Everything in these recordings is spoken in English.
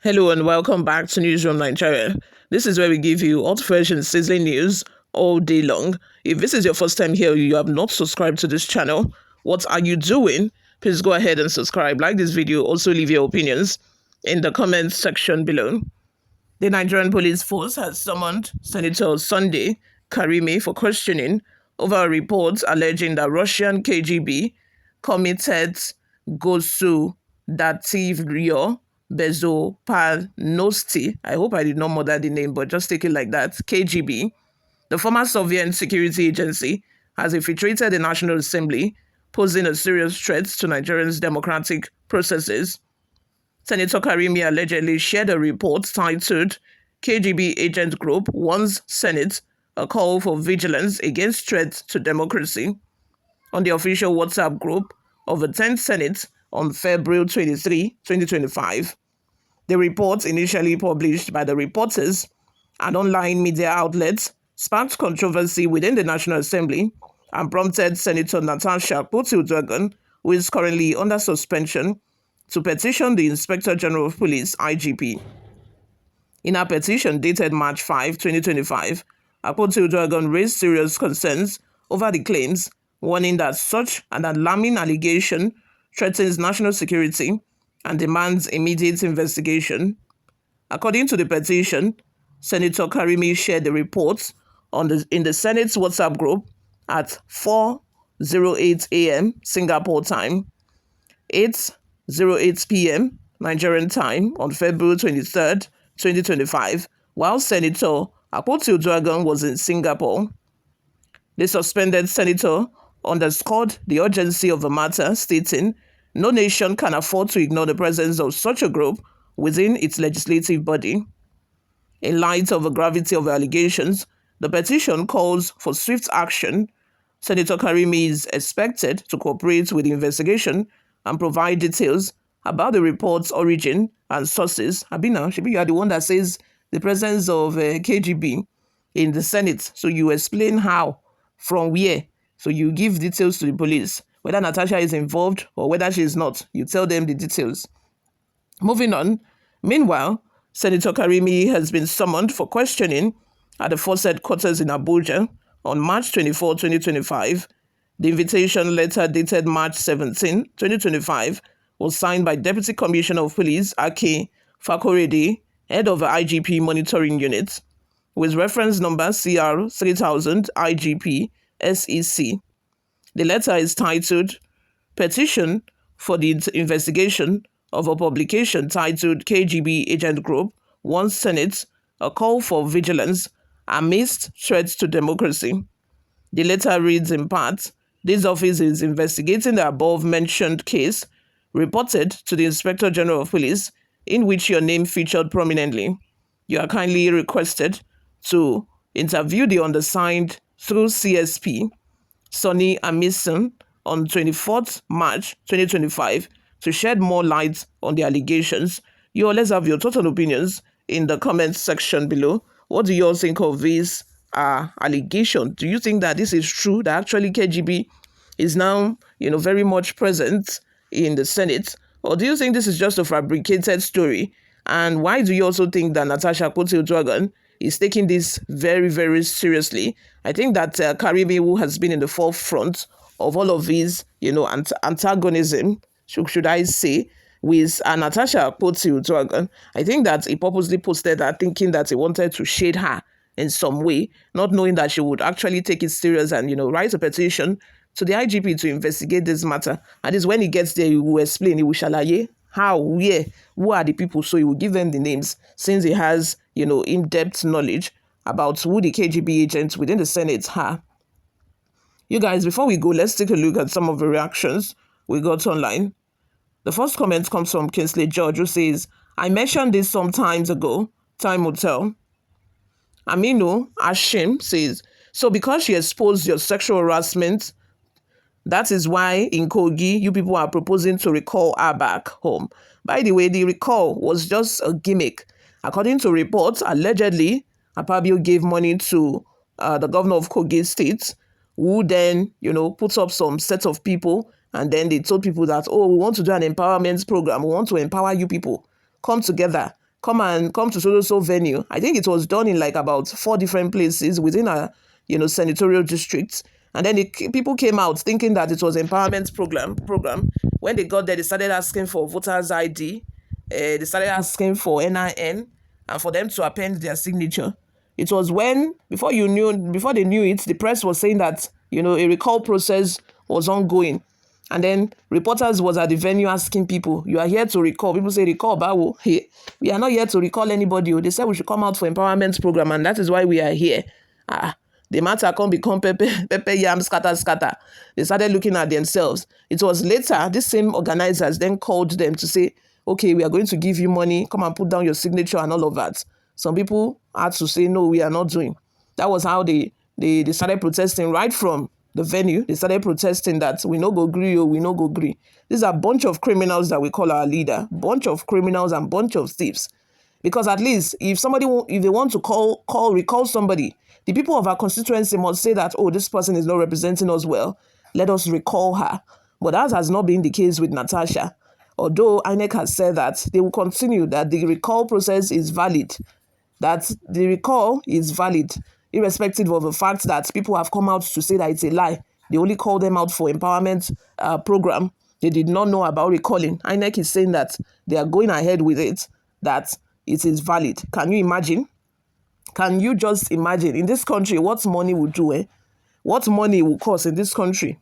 Hello and welcome back to Newsroom Nigeria. This is where we give you hot, fresh and sizzling news all day long. If this is your first time here, you have not subscribed to this channel, what are you doing? Please go ahead and subscribe, like this video, also leave your opinions in the comments section below. The Nigerian police force has summoned Senator Sunday Karimi for questioning over reports alleging that Russian KGB committed Gosudativrio Bezopanosti. I hope I did not murder the name, but just take it like that. KGB, the former Soviet security agency, has infiltrated the National Assembly, posing a serious threat to Nigeria's democratic processes. Senator Karimi allegedly shared a report titled KGB Agent Group Warns Senate, a call for vigilance against threats to democracy, on the official WhatsApp group of the 10th Senate on February 23, 2025. The report, initially published by the reporters and online media outlets, sparked controversy within the National Assembly and prompted Senator Natasha Akpoti-Uduaghan, who is currently under suspension, to petition the Inspector General of Police, IGP. In her petition dated March 5, 2025, Akpoti-Uduaghan raised serious concerns over the claims, warning that such an alarming allegation threatens national security and demands immediate investigation. According to the petition, Senator Karimi shared the reports in the Senate's WhatsApp group at 4:08 a.m. Singapore time, 8:08 p.m. Nigerian time on February 23rd, 2025, while Senator Akpoti-Uduaghan was in Singapore. The suspended senator underscored the urgency of the matter, stating, "No nation can afford to ignore the presence of such a group within its legislative body." In light of the gravity of the allegations, the petition calls for swift action. Senator Karimi is expected to cooperate with the investigation and provide details about the report's origin and sources. Abina, you are the one that says the presence of KGB in the Senate. So you explain how, from where. So you give details to the police. Whether Natasha is involved or whether she is not, you tell them the details. Moving on. Meanwhile, Senator Karimi has been summoned for questioning at the force headquarters in Abuja on March 24, 2025. The invitation letter dated March 17, 2025 was signed by Deputy Commissioner of Police Ake Fakorede, head of the IGP Monitoring Unit, with reference number CR 3000 IGP SEC. The letter is titled Petition for the Investigation of a Publication titled KGB Agent Group Warns Senate, a Call for Vigilance Amidst Threats to Democracy. The letter reads in part, "This office is investigating the above-mentioned case reported to the Inspector General of Police, in which your name featured prominently. You are kindly requested to interview the undersigned through CSP Sonny Amison on 24th March 2025 to shed more light on the allegations. Let's have your total opinions in the comments section below. What do you all think of this allegation? Do you think that this is true, that actually KGB is now, very much present in the Senate? Or do you think this is just a fabricated story? And why do you also think that Natasha Akpoti-Uduaghan is taking this very, very seriously? I think that Karimi, who has been in the forefront of all of these, antagonism, should I say, with Natasha Akpoti-Uduaghan, I think that he purposely posted that thinking that he wanted to shade her in some way, not knowing that she would actually take it serious and, write a petition to the IGP to investigate this matter. And this when he gets there, he will explain, he will shalaye how, where, who are the people. So he will give them the names, since he has, in-depth knowledge about who the KGB agents within the Senate are. You guys, before we go, let's take a look at some of the reactions we got online. The first comment comes from Kingsley George, who says, "I mentioned this some times ago. Time will tell." Aminu Ashim says, "So because she exposed your sexual harassment, that is why in Kogi, you people are proposing to recall her back home." By the way, the recall was just a gimmick. According to reports, allegedly, Akpabio gave money to the governor of Kogi State, who then, put up some set of people, and then they told people that, oh, we want to do an empowerment program. We want to empower you people. Come together. come to so venue. I think it was done in like about 4 different places within a senatorial districts. And then people came out thinking that it was empowerment program. When they got there, they started asking for voters ID. They started asking for NIN and for them to append their signature. It was when, before they knew it, the press was saying that, a recall process was ongoing. And then reporters was at the venue asking people, you are here to recall. People say, recall, Bawo. Hey, we are not here to recall anybody. They said we should come out for empowerment program, and that is why we are here. The matter can't become pepe yam, scatter. They started looking at themselves. It was later, these same organizers then called them to say, okay, we are going to give you money, come and put down your signature and all of that. Some people had to say, no, we are not doing. That was how they started protesting right from the venue. They started protesting that we no go gree, we no go gree. These are a bunch of criminals that we call our leader, bunch of criminals and bunch of thieves. Because at least if they want to recall somebody, the people of our constituency must say that, oh, this person is not representing us well. Let us recall her. But that has not been the case with Natasha. Although INEC has said that they will continue, that the recall process is valid, that the recall is valid, irrespective of the fact that people have come out to say that it's a lie. They only call them out for empowerment program. They did not know about recalling. INEC is saying that they are going ahead with it, that it is valid. Can you imagine? Can you just imagine in this country what money will do? What money will cost in this country?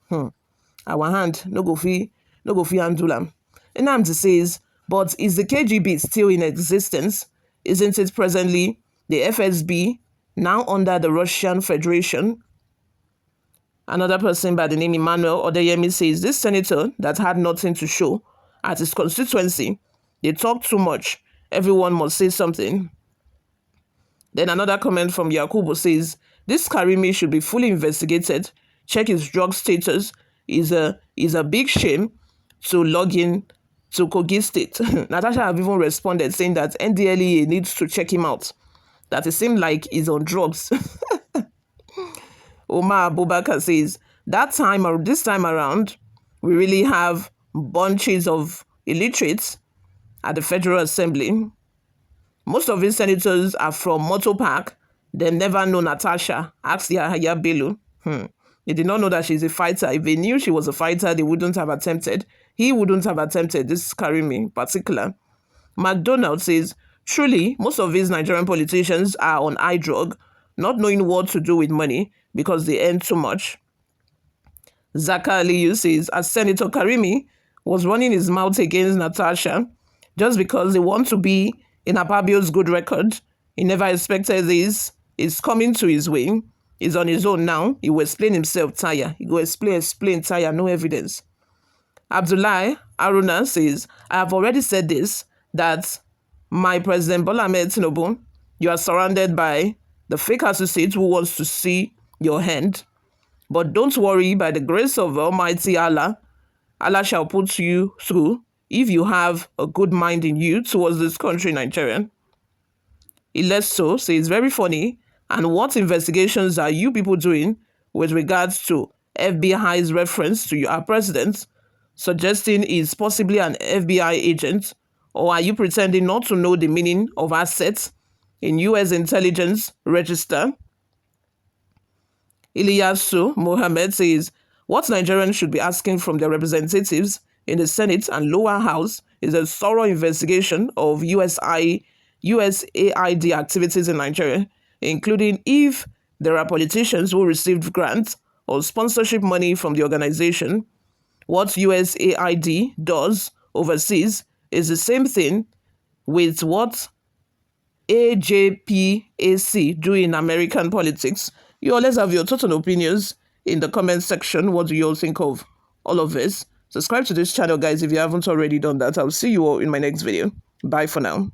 Our hand no go fi handle am. Nnamdi says, but is the KGB still in existence? Isn't it presently the FSB, now under the Russian Federation? Another person by the name Emmanuel Odeyemi says, this senator that had nothing to show at his constituency, they talk too much. Everyone must say something. Then another comment from Yakubu says, this Karimi should be fully investigated. Check his drug status. Is a big shame to log in to Kogi State. Natasha have even responded saying that NDLEA needs to check him out, that it seemed like he's on drugs. Omar Abubakar says, this time around, we really have bunches of illiterates at the Federal Assembly. Most of his senators are from Motor Park. They never know Natasha. Ask Yahaya Bello. They did not know that she's a fighter. If they knew she was a fighter, they wouldn't have attempted. He wouldn't have attempted, this Karimi in particular. McDonald says, truly, most of these Nigerian politicians are on eye drug, not knowing what to do with money because they earn too much. Zaka Aliyu says, as Senator Karimi was running his mouth against Natasha just because they want to be in Akpabio's good record, he never expected this. It's coming to his way. He's on his own now. He will explain himself, tire. He will explain, tire, no evidence. Abdullahi Aruna says, I have already said this, that my President Bola Ahmed Tinubu, you are surrounded by the fake associate who wants to see your hand. But don't worry, by the grace of Almighty Allah, Allah shall put you through if you have a good mind in you towards this country, Nigerian. Ileso says, very funny. And what investigations are you people doing with regards to FBI's reference to our president, suggesting he's possibly an FBI agent? Or are you pretending not to know the meaning of assets in U.S. intelligence register? Iliyasu Mohammed says, what Nigerians should be asking from their representatives in the Senate and lower house is a thorough investigation of USAID activities in Nigeria, including if there are politicians who received grants or sponsorship money from the organization. What USAID does overseas is the same thing with what AJPAC do in American politics. You all, let's have your total opinions in the comment section. What do you all think of all of this? Subscribe to this channel, guys, if you haven't already done that. I'll see you all in my next video. Bye for now.